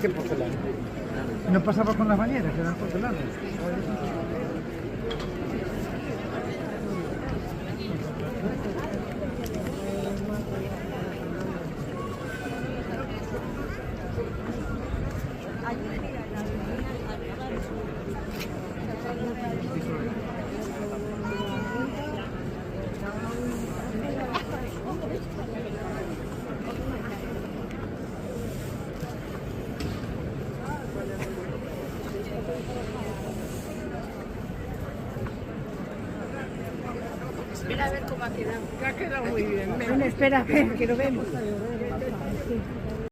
¿Qué porcelana? No pasaba con las bañeras, que eran porcelanas. Espera a ver cómo ha quedado. Que ha quedado muy bien. Espera a ver, que lo vemos.